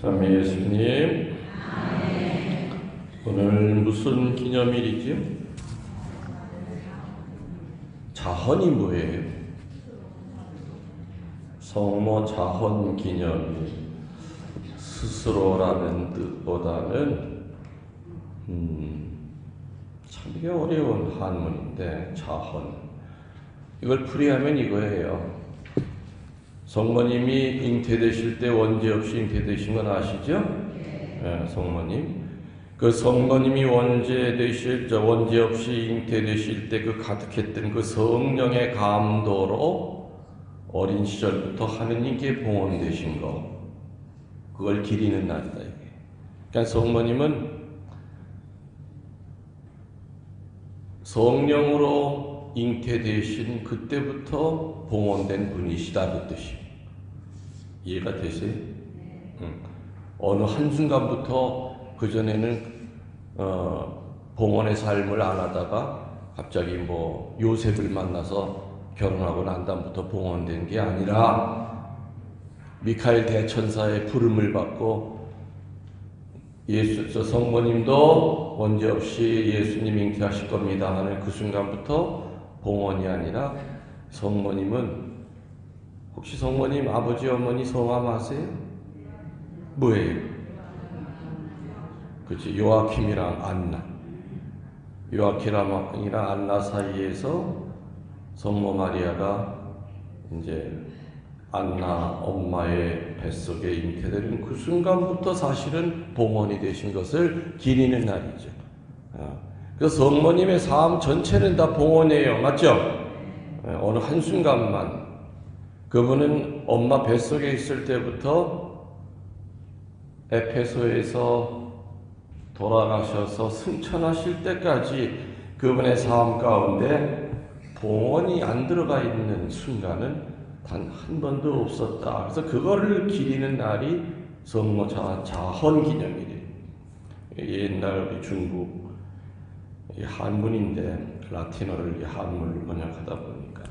자매 예수님, 오늘 무슨 기념일이지요? 자헌이 뭐예요? 성모 자헌 기념일. 스스로라는 뜻보다는 참 이게 어려운 한문인데, 자헌. 이걸 풀이하면 이거예요. 성모님이 잉태되실 때 원죄 없이 잉태되신 건 아시죠? 네, 성모님. 그 성모님이 원죄 없이 잉태되실 때 그 가득했던 그 성령의 감도로 어린 시절부터 하느님께 봉헌되신 거, 그걸 기리는 날이다, 이게. 그러니까 성모님은 성령으로 잉태되신 그때부터 봉헌된 분이시다, 그 뜻이에요. 이해가 되세요? 어느 한순간부터 그전에는 봉헌의 삶을 안 하다가 갑자기 뭐 요셉을 만나서 결혼하고 난 다음부터 봉헌된 게 아니라 미카엘 대천사의 부름을 받고 성모님도 원죄 없이 예수님 잉태하실 겁니다 하는 그 순간부터 봉헌이 아니라, 성모님은 혹시 성모님 아버지 어머니 성함 아세요? 뭐예요? 그렇지, 요아킴이랑 안나. 요아킴이랑 안나 사이에서 성모 마리아가 이제 안나 엄마의 뱃속에 잉태되는 그 순간부터 사실은 봉헌이 되신 것을 기리는 날이죠. 그래서 성모님의 삶 전체는 다 봉헌이에요. 맞죠? 어느 한순간만. 그분은 엄마 뱃속에 있을 때부터 에페소에서 돌아가셔서 승천하실 때까지 그분의 삶 가운데 봉헌이 안 들어가 있는 순간은 단 한 번도 없었다. 그래서 그거를 기리는 날이 성모 자헌 기념일이에요. 옛날 우리 중국 한문인데 라틴어를 한문을 번역하다 보니까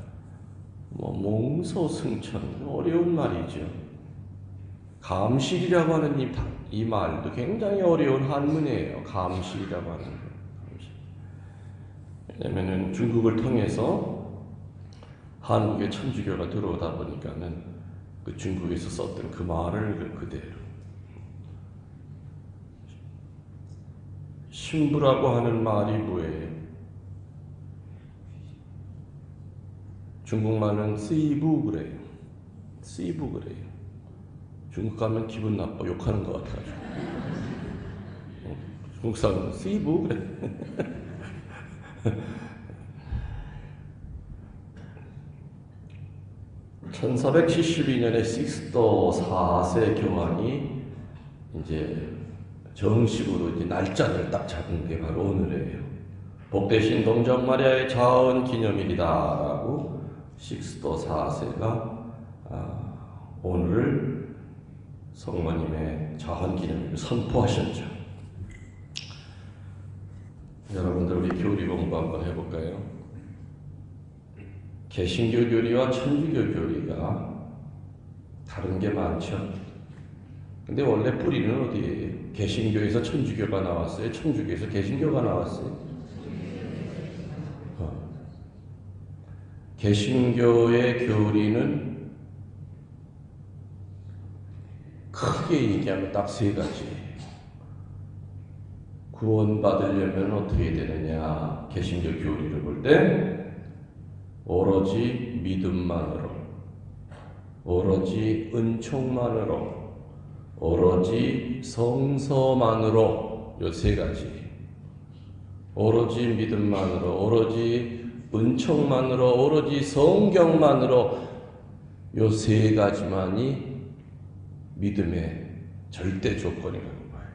몽소승천, 어려운 말이죠. 감실이라고 하는 이 말도 굉장히 어려운 한문이에요. 감실이라고 하는 거. 왜냐면은 중국을 통해서 한국에 천주교가 들어오다 보니까는 그 중국에서 썼던 그 말을 그대로. 신부라고 하는 말이 뭐예요? 중국말은 씨부 그래요. 씨부 그래요. 중국 가면 기분 나빠, 욕하는 것 같아가지고. 중국 사람은 씨부 그래. 1472년에 식스토 4세 교황이 이제 정식으로 이제 날짜를 딱 잡은 게 바로 오늘이에요. 복되신 동정 마리아의 자헌 기념일이다라고 식스토 4세가 오늘을 성모님의 자헌 기념일을 선포하셨죠. 여러분들, 우리 교리 공부 한번 해볼까요? 개신교 교리와 천주교 교리가 다른 게 많죠. 근데 원래 뿌리는 어디예요? 개신교에서 천주교가 나왔어요? 천주교에서 개신교가 나왔어요? 개신교의 교리는 크게 얘기하면 딱 세 가지예요. 구원받으려면 어떻게 되느냐? 개신교 교리를 볼 때 오로지 믿음만으로, 오로지 은총만으로, 오로지 성서만으로, 요 세 가지. 오로지 믿음만으로, 오로지 은총만으로, 오로지 성경만으로, 요 세 가지만이 믿음의 절대 조건이라는 거예요.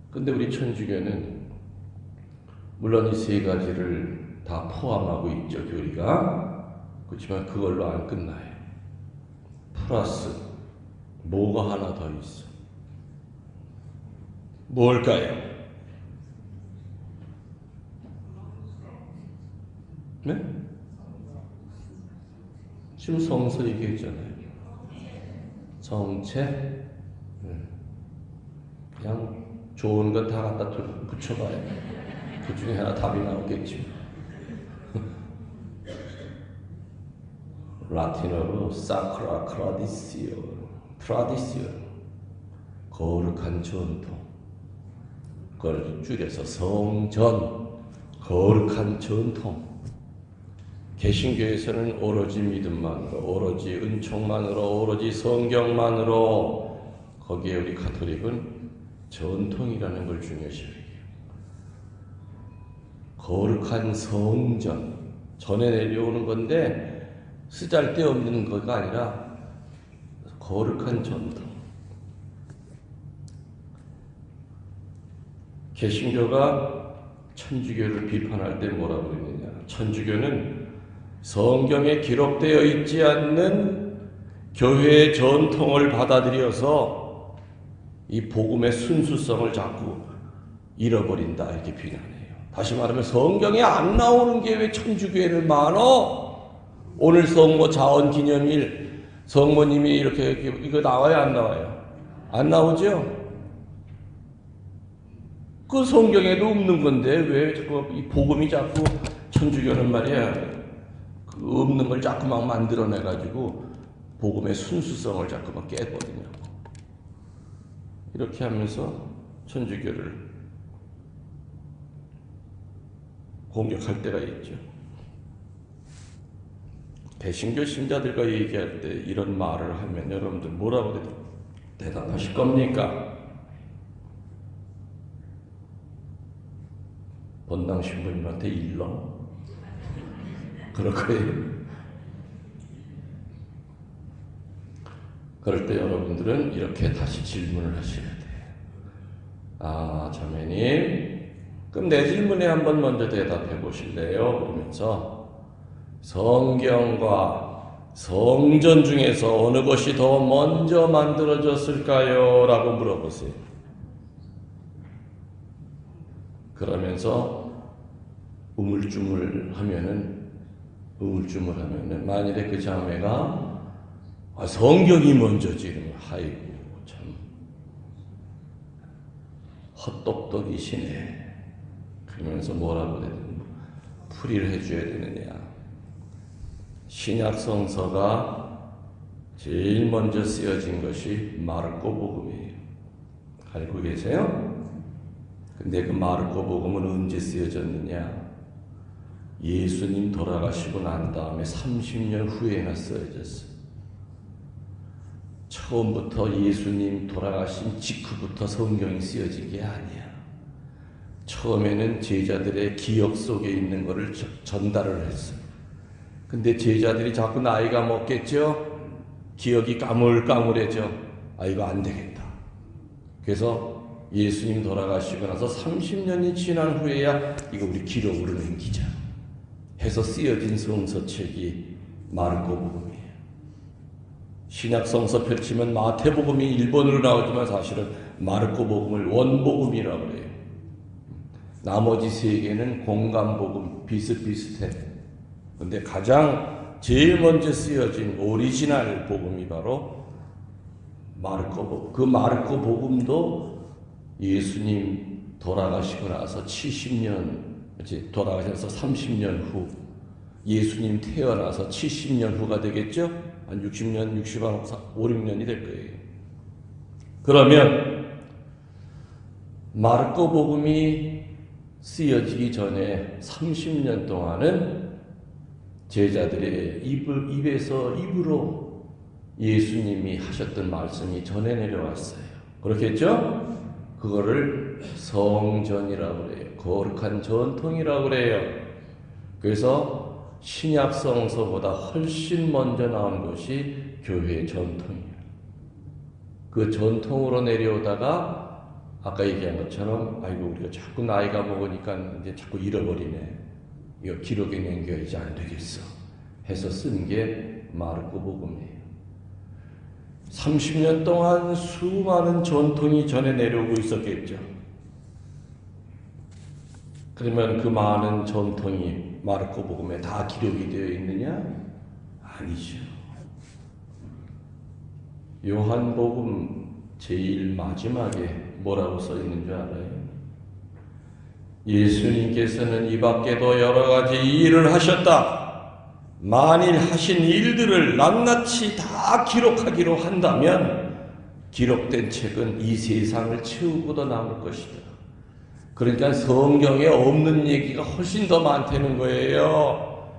근데 우리 천주교는 물론 이 세 가지를 다 포함하고 있죠, 교리가. 그렇지만 그걸로 안 끝나요. 플러스 뭐가 하나 더 있어. 뭘까요? 네? 지금 성서 얘기했잖아요. 정체. 그냥 좋은 건 다 갖다 붙여봐요. 그 중에 하나 답이 나오겠지. 라틴어로 사크라 크라디시오, 트라디시오, 거룩한 전통. 그걸 줄여서 성전, 거룩한 전통. 개신교에서는 오로지 믿음만으로, 오로지 은총만으로, 오로지 성경만으로, 거기에 우리 가톨릭은 전통이라는 걸 중요시해요. 거룩한 성전, 전에 내려오는 건데 쓰잘데없는 거가 아니라 거룩한 전통. 개신교가 천주교를 비판할 때 뭐라고 했느냐? 천주교는 성경에 기록되어 있지 않는 교회의 전통을 받아들여서 이 복음의 순수성을 자꾸 잃어버린다, 이렇게 비난해요. 다시 말하면 성경에 안 나오는 게 왜 천주교회는 많어? 오늘 성모 자원기념일 성모님이 이렇게 이거 나와요, 안 나와요? 안 나오죠? 그 성경에도 없는 건데 왜 자꾸 이 복음이 자꾸 천주교는 말이야 그 없는 걸 자꾸 막 만들어내 가지고 복음의 순수성을 자꾸 막 깨거든요. 이렇게 하면서 천주교를 공격할 때가 있죠. 개신교 신자들과 얘기할 때 이런 말을 하면 여러분들 뭐라고 대답하실 겁니까? 본당 신부님한테 일러? 그럴 거예요. 그럴 때 여러분들은 이렇게 다시 질문을 하셔야 돼요. 아, 자매님, 그럼 내 질문에 한번 먼저 대답해 보실래요? 그러면서 성경과 성전 중에서 어느 것이 더 먼저 만들어졌을까요? 라고 물어보세요. 그러면서 우물쭈물하면은 만일에 그 자매가 성경이 먼저지 이러면 아이고 참 헛똑똑이시네. 그러면서 뭐라고 풀이를 해줘야 되느냐. 신약 성서가 제일 먼저 쓰여진 것이 마르코복음이에요. 알고 계세요? 근데 그 마르코복음은 언제 쓰여졌느냐? 예수님 돌아가시고 난 다음에 30년 후에나 쓰여졌어요. 처음부터 예수님 돌아가신 직후부터 성경이 쓰여진 게 아니야. 처음에는 제자들의 기억 속에 있는 것을 전달을 했어요. 근데 제자들이 자꾸 나이가 먹겠죠? 기억이 까물까물해져. 아, 이거 안 되겠다. 그래서 예수님 돌아가시고 나서 30년이 지난 후에야 이거 우리 기록으로 남기자 해서 쓰여진 성서책이 마르코복음이에요. 신약 성서 펼치면 마태복음이 일본어로 나오지만 사실은 마르코복음을 원복음이라고 해요. 나머지 세 개는 공간복음 비슷비슷해. 근데 가장 제일 먼저 쓰여진 오리지널 복음이 바로 마르코복음. 그 마르코복음도 예수님 돌아가시고 나서 70년, 돌아가셔서 30년 후, 예수님 태어나서 70년 후가 되겠죠? 한 60년, 5, 6년이 될 거예요. 그러면 마르코복음이 쓰여지기 전에 30년 동안은 제자들의 입에서 입으로 예수님이 하셨던 말씀이 전해 내려왔어요. 그렇겠죠? 그거를 성전이라고 그래요. 거룩한 전통이라고 그래요. 그래서 신약 성서보다 훨씬 먼저 나온 것이 교회의 전통이에요. 그 전통으로 내려오다가 아까 얘기한 것처럼 아이고 우리가 자꾸 나이가 먹으니까 이제 자꾸 잃어버리네. 이거 기록에 남겨야지 안 되겠어 해서 쓴 게 마르코복음이에요. 30년 동안 수많은 전통이 전해 내려오고 있었겠죠. 그러면 그 많은 전통이 마르코복음에 다 기록이 되어 있느냐? 아니죠. 요한복음 제일 마지막에 뭐라고 써 있는 줄 알아요? 예수님께서는 이 밖에도 여러 가지 일을 하셨다. 만일 하신 일들을 낱낱이 다 기록하기로 한다면 기록된 책은 이 세상을 채우고도 남을 것이다. 그러니까 성경에 없는 얘기가 훨씬 더 많다는 거예요.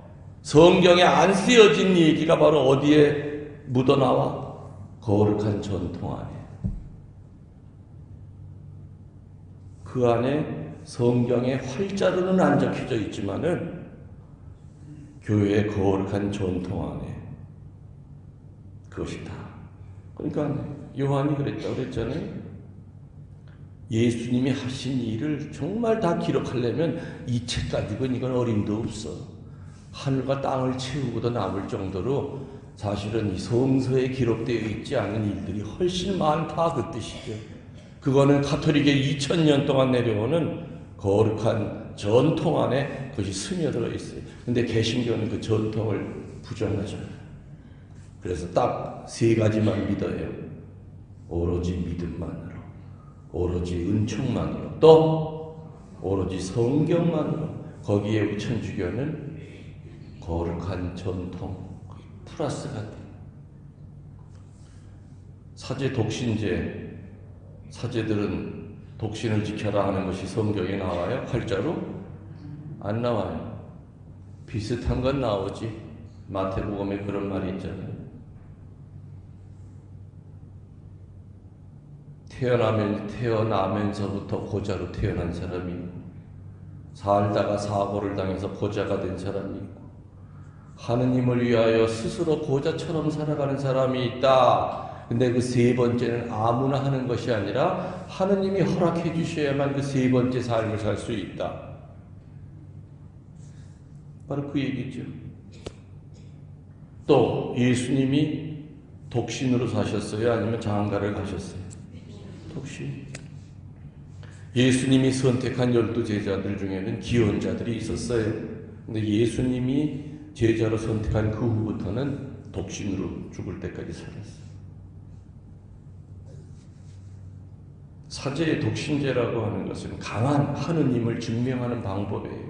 성경에 안 쓰여진 얘기가 바로 어디에 묻어나와? 거룩한 전통 안에. 그 안에 성경에 활자로는 안 적혀져 있지만은 교회의 거룩한 전통 안에 그것이다. 그러니까 요한이 그랬다고 그랬잖아요. 예수님이 하신 일을 정말 다 기록하려면 이 책 가지고는 이건 어림도 없어. 하늘과 땅을 채우고도 남을 정도로 사실은 이 성서에 기록되어 있지 않은 일들이 훨씬 많다 그 뜻이죠. 그거는 가톨릭의 2000년 동안 내려오는 거룩한 전통 안에 그것이 스며들어 있어요. 근데 개신교는 그 전통을 부정하잖아요. 그래서 딱 세 가지만 믿어요. 오로지 믿음만으로, 오로지 은총만으로, 또 오로지 성경만으로. 거기에 우리 천주교는 거룩한 전통 플러스가 돼. 사제 독신제, 사제들은 독신을 지켜라 하는 것이 성경에 나와요? 활자로? 안 나와요. 비슷한 건 나오지. 마태복음에 그런 말이 있잖아요. 태어나면서부터 고자로 태어난 사람이 있고, 살다가 사고를 당해서 고자가 된 사람이 있고, 하느님을 위하여 스스로 고자처럼 살아가는 사람이 있다. 근데 그 세 번째는 아무나 하는 것이 아니라 하느님이 허락해 주셔야만 그 세 번째 삶을 살 수 있다. 바로 그 얘기죠. 또 예수님이 독신으로 사셨어요? 아니면 장가를 가셨어요? 독신. 예수님이 선택한 12 제자들 중에는 기혼자들이 있었어요. 근데 예수님이 제자로 선택한 그 후부터는 독신으로 죽을 때까지 살았어요. 사제의 독신제라고 하는 것은 강한 하느님을 증명하는 방법이에요.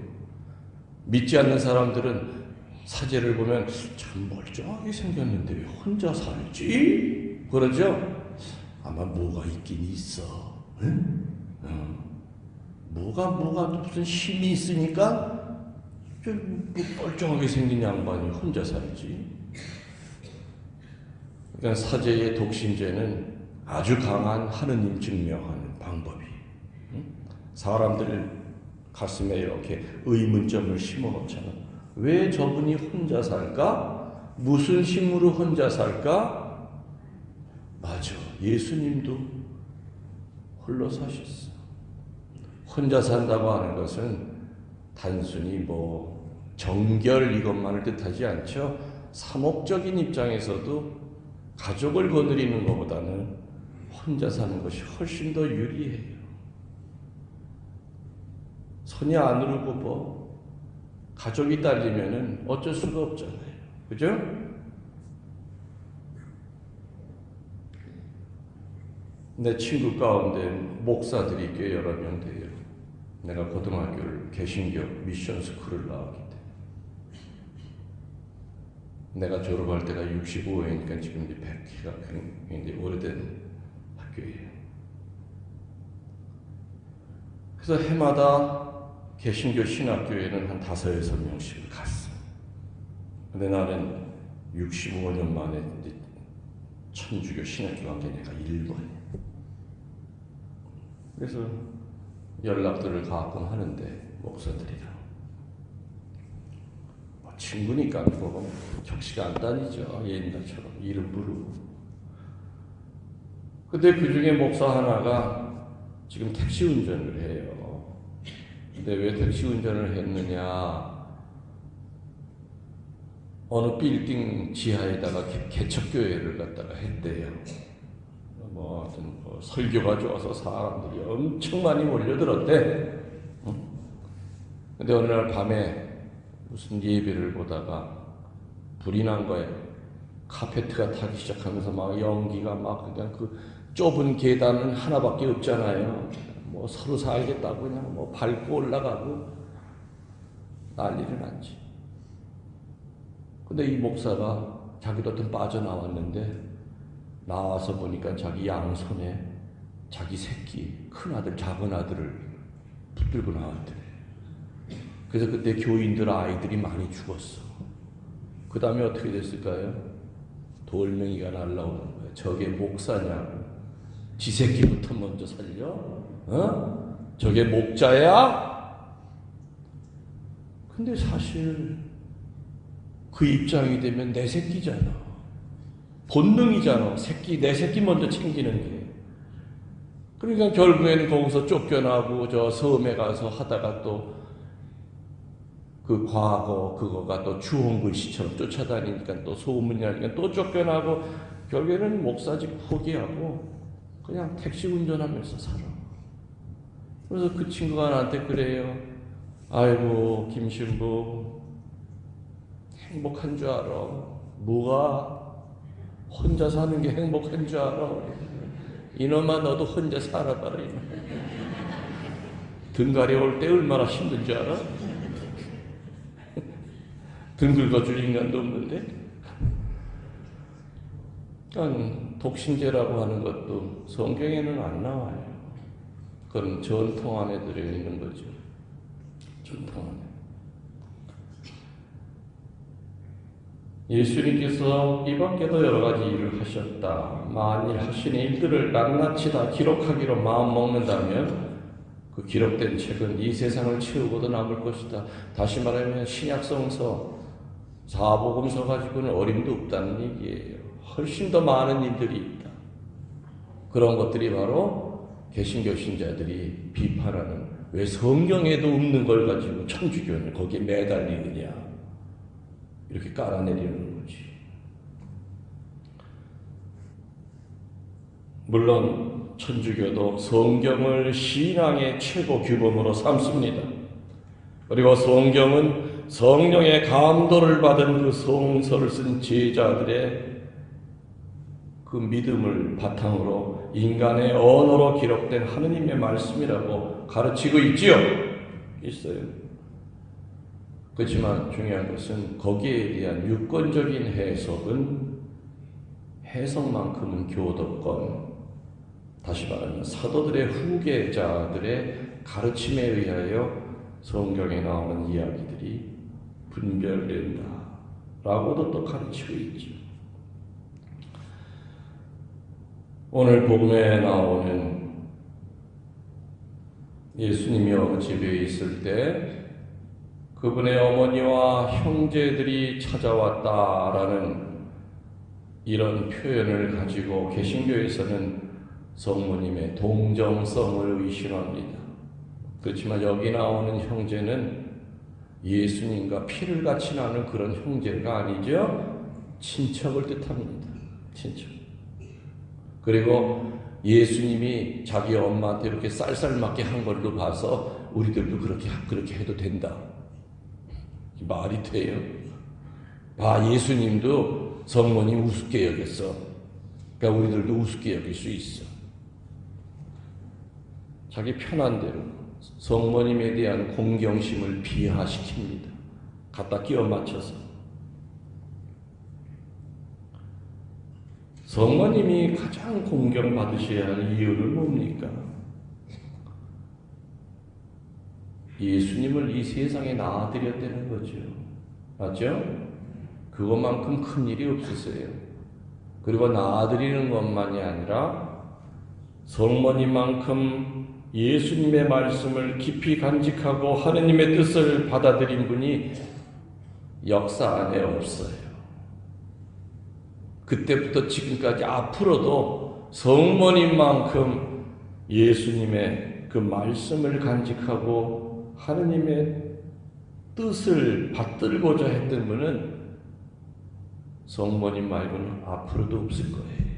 믿지 않는 사람들은 사제를 보면 참 멀쩡하게 생겼는데 왜 혼자 살지? 그러죠? 아마 뭐가 있긴 있어. 응? 뭐가 무슨 힘이 있으니까 좀 멀쩡하게 생긴 양반이 혼자 살지. 그러니까 사제의 독신제는 아주 강한 하느님 증명하는 방법이. 사람들 가슴에 이렇게 의문점을 심어놓잖아. 왜 저분이 혼자 살까? 무슨 힘으로 혼자 살까? 맞아. 예수님도 홀로 사셨어. 혼자 산다고 하는 것은 단순히 정결 이것만을 뜻하지 않죠. 사목적인 입장에서도 가족을 거느리는 것보다는 혼자 사는 것이 훨씬 더 유리해요. 손이 안 오르고 가족이 딸리면은 어쩔 수가 없잖아요. 그죠? 내 친구 가운데 목사들이 꽤 여러 명 돼요. 내가 고등학교를 개신교 미션 스쿨을 나왔기 때문에. 내가 졸업할 때가 65회니까 지금 이제 100기가 굉장히 오래된 학교예요. 그래서 해마다 개신교 신학교에는 한 5-6명씩 갔어. 근데 나는 65년 만에 이제 천주교 신학교 간 게 내가 1번이야. 그래서 연락들을 가끔 하는데 목사들이랑 친구니까 그거 격식 안 다니죠. 옛날처럼 이름 부르고. 근데 그 중에 목사 하나가 지금 택시 운전을 해요. 근데 왜 택시 운전을 했느냐? 어느 빌딩 지하에다가 개척교회를 갖다가 했대요. 하여튼 설교가 좋아서 사람들이 엄청 많이 몰려들었대. 근데 어느 날 밤에 무슨 예배를 보다가 불이 난 거예요. 카페트가 타기 시작하면서 막 연기가 막 그냥 그 좁은 계단은 하나밖에 없잖아요. 뭐 서로 살겠다고 그냥 뭐 밟고 올라가고 난리를 났지. 근데 이 목사가 자기도 좀 빠져나왔는데 나와서 보니까 자기 양손에 자기 새끼, 큰아들, 작은아들을 붙들고 나왔더래. 그래서 그때 교인들 아이들이 많이 죽었어. 그 다음에 어떻게 됐을까요? 돌멩이가 날라오는 거예요. 저게 목사냐고. 지 새끼부터 먼저 살려? 어? 저게 목자야? 근데 사실 그 입장이 되면 내 새끼잖아. 본능이잖아. 내 새끼 먼저 챙기는 게. 그러니까 결국에는 거기서 쫓겨나고 저 섬에 가서 하다가 또 그 과거 그거가 또 주홍 글씨처럼 쫓아다니니까 또 소문이 나니까 또 쫓겨나고 결국에는 목사직 포기하고 그냥 택시 운전하면서 살아. 그래서 그 친구가 나한테 그래요. 아이고 김신부 행복한 줄 알아. 뭐가? 혼자 사는 게 행복한 줄 알아. 이놈아 너도 혼자 살아봐라. 등가리 올 때 얼마나 힘든 줄 알아? 등 긁어줄 인간도 없는데. 그러니까 독신제라고 하는 것도 성경에는 안 나와요. 그건 전통 안에 들어있는 거죠. 전통 안에. 예수님께서 이 밖에도 여러 가지 일을 하셨다. 만일 하신 일들을 낱낱이 다 기록하기로 마음먹는다면 그 기록된 책은 이 세상을 채우고도 남을 것이다. 다시 말하면 신약성서, 사복음서 가지고는 어림도 없다는 얘기예요. 훨씬 더 많은 일들이 있다. 그런 것들이 바로 개신교 신자들이 비판하는, 왜 성경에도 없는 걸 가지고 천주교는 거기에 매달리느냐, 이렇게 깔아내리는 거지. 물론 천주교도 성경을 신앙의 최고 규범으로 삼습니다. 그리고 성경은 성령의 감도를 받은 그 성서를 쓴 제자들의 그 믿음을 바탕으로 인간의 언어로 기록된 하느님의 말씀이라고 가르치고 있지요. 있어요. 그렇지만 중요한 것은 거기에 대한 유권적인 해석은 해석만큼은 교도권, 다시 말하면 사도들의 후계자들의 가르침에 의하여 성경에 나오는 이야기들이 분별된다 라고도 또 가르치고 있죠. 오늘 복음에 나오는 예수님이 어느 집에 있을 때 그분의 어머니와 형제들이 찾아왔다라는 이런 표현을 가지고 개신교에서는 성모님의 동정성을 의심합니다. 그렇지만 여기 나오는 형제는 예수님과 피를 같이 나는 그런 형제가 아니죠. 친척을 뜻합니다. 친척. 그리고 예수님이 자기 엄마한테 이렇게 쌀쌀맞게 한 걸로 봐서 우리들도 그렇게 해도 된다. 말이 돼요. 예수님도 성모님 우습게 여겼어. 그러니까 우리들도 우습게 여길 수 있어. 자기 편한 대로 성모님에 대한 공경심을 비하시킵니다. 갖다 끼워 맞춰서. 성모님이 가장 공경받으셔야 할 이유는 뭡니까? 예수님을 이 세상에 낳아드렸다는 거죠. 맞죠? 그것만큼 큰 일이 없으세요. 그리고 낳아드리는 것만이 아니라 성모님만큼 예수님의 말씀을 깊이 간직하고 하느님의 뜻을 받아들인 분이 역사 안에 없어요. 그때부터 지금까지 앞으로도 성모님만큼 예수님의 그 말씀을 간직하고 하느님의 뜻을 받들고자 했던 분은 성모님 말고는 앞으로도 없을 거예요.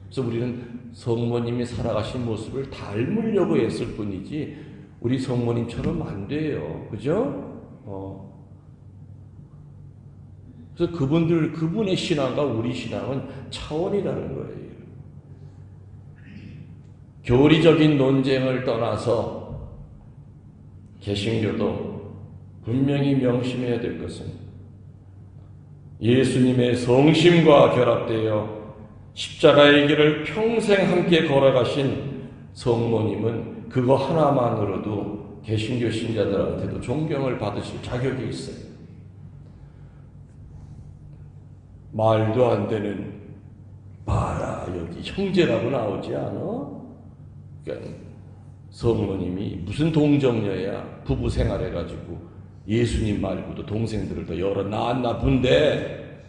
그래서 우리는 성모님이 살아가신 모습을 닮으려고 했을 뿐이지 우리 성모님처럼 안 돼요. 그죠? 그래서 그분의 신앙과 우리 신앙은 차원이라는 거예요. 교리적인 논쟁을 떠나서 개신교도 분명히 명심해야 될 것은 예수님의 성심과 결합되어 십자가의 길을 평생 함께 걸어가신 성모님은 그거 하나만으로도 개신교 신자들한테도 존경을 받으실 자격이 있어요. 말도 안 되는 봐라 여기 형제라고 나오지 않아? 그러니까 성모님이 무슨 동정녀야 부부 생활해가지고 예수님 말고도 동생들을 더 여러 낳았나 본데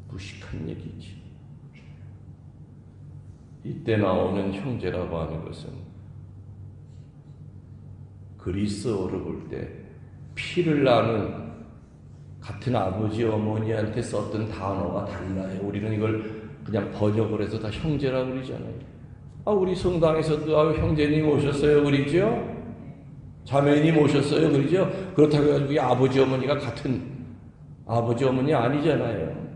무식한 얘기지. 이때 나오는 형제라고 하는 것은 그리스어로 볼 때 피를 나눈 같은 아버지 어머니한테 썼던 단어가 달라요. 우리는 이걸 그냥 번역을 해서 다 형제라고 그러잖아요. 우리 성당에서도 형제님 오셨어요 그러죠? 자매님 오셨어요 그러죠? 그렇다고 해가지고 이 아버지 어머니가 같은 아버지 어머니 아니잖아요.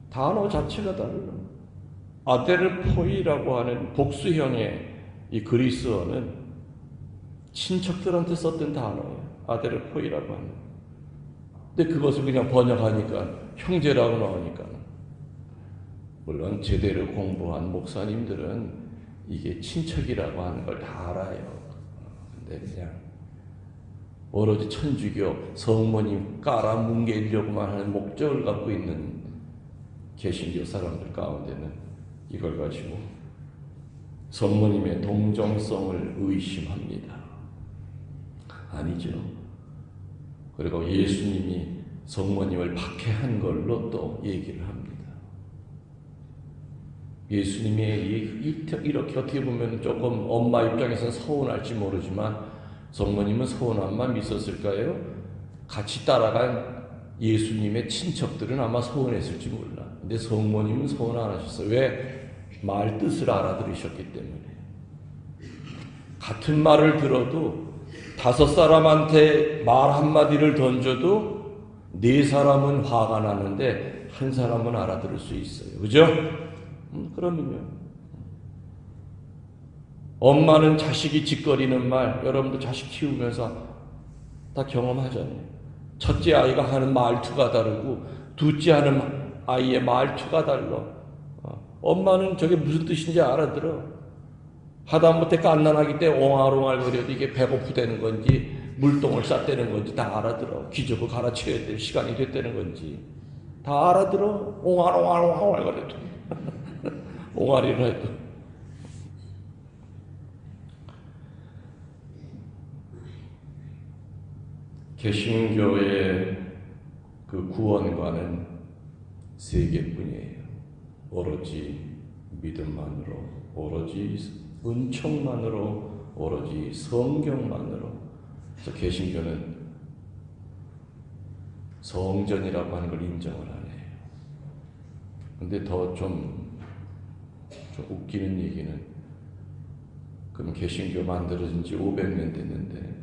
단어 자체가 달라. 아데르포이라고 하는 복수형의 이 그리스어는 친척들한테 썼던 단어예요. 아데르포이라고 하는. 근데 그것을 그냥 번역하니까 형제라고 나오니까 물론 제대로 공부한 목사님들은 이게 친척이라고 하는 걸 다 알아요. 근데 그냥 오로지 천주교 성모님 깔아뭉개려고만 하는 목적을 갖고 있는 개신교 사람들 가운데는 이걸 가지고 성모님의 동정성을 의심합니다. 아니죠. 그리고 예수님이 성모님을 박해한 걸로 또 얘기를 합니다. 예수님이 이렇게 어떻게 보면 조금 엄마 입장에서는 서운할지 모르지만 성모님은 서운한 마음이 있었을까요? 같이 따라간 예수님의 친척들은 아마 서운했을지 몰라. 근데 성모님은 서운 안 하셨어요. 왜? 말 뜻을 알아들으셨기 때문에. 같은 말을 들어도 5사람한테 말 한마디를 던져도 4사람은 화가 나는데 1사람은 알아들을 수 있어요. 그죠? 그러면요. 엄마는 자식이 짓거리는 말, 여러분도 자식 키우면서 다 경험하잖아요. 첫째 아이가 하는 말투가 다르고 둘째 하는 아이의 말투가 달라. 엄마는 저게 무슨 뜻인지 알아들어. 하다못해 갓난아기 때 옹알옹알거려도 이게 배고프다는 건지 물똥을 쌌다는 건지 다 알아들어. 기저귀 갈아치워야 될 시간이 됐다는 건지 다 알아들어. 옹알옹알옹알거려도 옹알이라 해도. 개신교의 그 구원과는 3개뿐이에요. 오로지 믿음만으로, 오로지 은총만으로, 오로지 성경만으로. 그래서 개신교는 성전이라고 하는 걸 인정을 안 해요. 근데 더 좀 웃기는 얘기는, 그럼 개신교 만들어진 지 500년 됐는데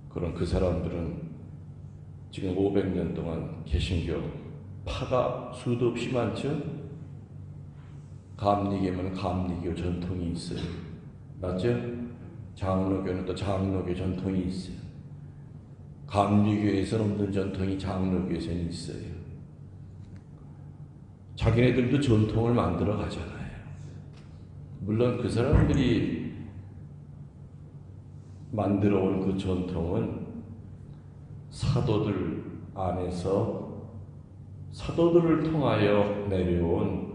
그럼 그 사람들은 지금 500년 동안 개신교 파가 수도 없이 많죠? 감리교면 감리교 전통이 있어요. 맞죠? 장로교는 또 장로교 전통이 있어요. 감리교에서는 없는 전통이 장로교에서는 있어요. 자기네들도 전통을 만들어 가잖아요. 물론 그 사람들이 만들어 온 그 전통은 사도들 안에서 사도들을 통하여 내려온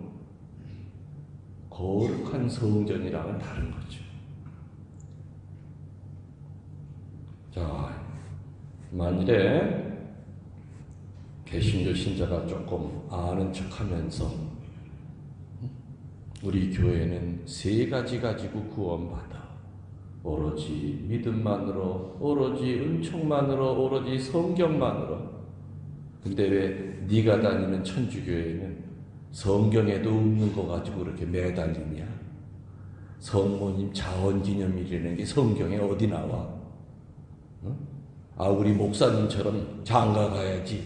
거룩한 성전이랑은 다른 거죠. 자, 만일에 개신교 신자가 조금 아는 척하면서 우리 교회는 3가지 가지고 구원받아. 오로지 믿음만으로, 오로지 은총만으로, 오로지 성경만으로. 근데 왜 네가 다니는 천주교회는 성경에도 없는 거 가지고 그렇게 매달리냐? 성모님 자원기념일이라는 게 성경에 어디 나와? 우리 목사님처럼 장가 가야지.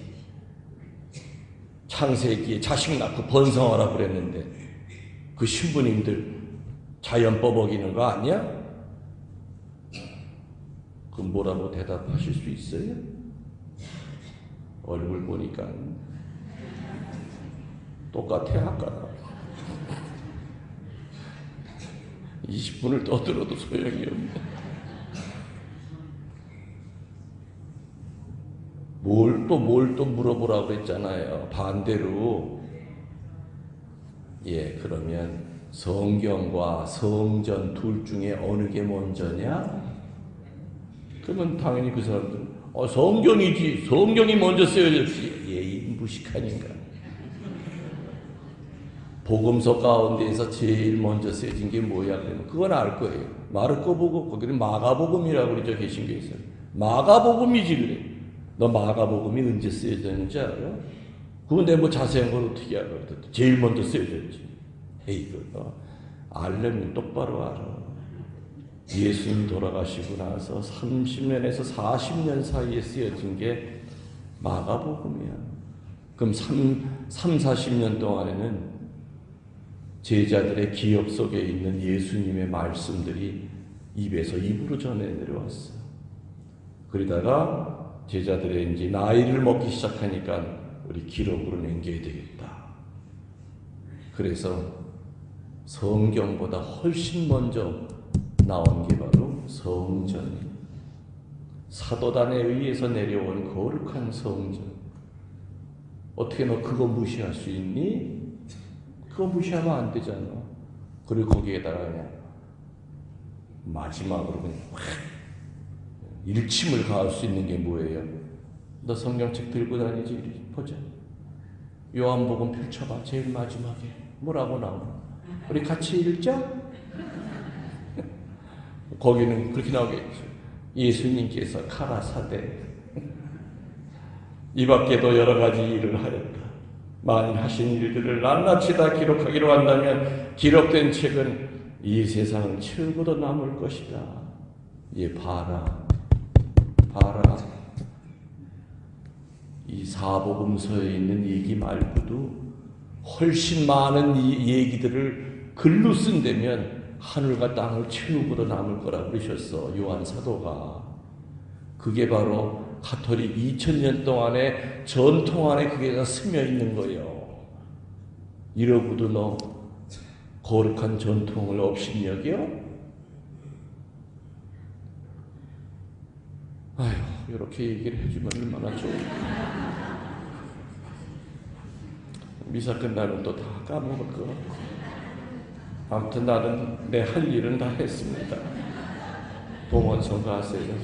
창세기에 자식 낳고 번성하라 그랬는데 그 신부님들 자연법 어기는 거 아니야? 그 뭐라고 대답하실 수 있어요? 얼굴 보니까 똑같아 아까. 20분을 떠들어도 소용이 없네. 뭘 또 물어보라고 그랬잖아요. 반대로. 예, 그러면 성경과 성전 둘 중에 어느 게 먼저냐? 그러면 당연히 그 사람들은 성경이지. 성경이 먼저 쓰여졌지. 예, 이 무식한 인간. 복음서 가운데에서 제일 먼저 쓰여진 게 뭐야? 그러면 그건 알 거예요. 마르코 복음, 거기는 마가복음이라고 그러죠. 계신 게 있어요. 마가복음이지 그래. 너 마가복음이 언제 쓰여졌는지 알아? 그건 내가 뭐 자세한 걸 어떻게 알아? 제일 먼저 쓰여졌지. 에이, 그거 알려면 똑바로 알아. 예수님 돌아가시고 나서 30년에서 40년 사이에 쓰여진 게 마가복음이야. 그럼 40년 동안에는 제자들의 기억 속에 있는 예수님의 말씀들이 입에서 입으로 전해 내려왔어. 그러다가 제자들의 이제 나이를 먹기 시작하니까 우리 기록으로 남겨야 되겠다. 그래서 성경보다 훨씬 먼저 나온 게 바로 성전. 사도단에 의해서 내려온 거룩한 성전. 어떻게 너 그거 무시할 수 있니? 그거 무시하면 안 되잖아. 그리고 거기에다가 그냥 마지막으로 그냥 확 일침을 가할 수 있는 게 뭐예요? 너 성경책 들고 다니지? 이리 보자. 요한복음 펼쳐봐. 제일 마지막에 뭐라고 나오나? 우리 같이 읽자. 거기는 그렇게 나오겠죠. 예수님께서 가라사대 이 밖에도 여러 가지 일을 하였다. 만일 하신 일들을 낱낱이 다 기록하기로 한다면 기록된 책은 이 세상을 채우고도 남을 것이다. 예, 봐라. 이 사복음서에 있는 얘기 말고도 훨씬 많은 이 얘기들을 글로 쓴다면 하늘과 땅을 채우고도 남을 거라고 그러셨어. 요한 사도가. 그게 바로 가톨릭 2000년 동안의 전통 안에 그게 다 스며 있는 거예요. 이러고도 너 거룩한 전통을 업신여겨? 아휴, 이렇게 얘기를 해주면 얼마나 좋을까. 미사 끝나면 또 다 까먹을 거. 아무튼 나는 내 할 일은 다 했습니다. 봉헌성 가세요.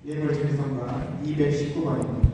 예물 제사가 219만입니다.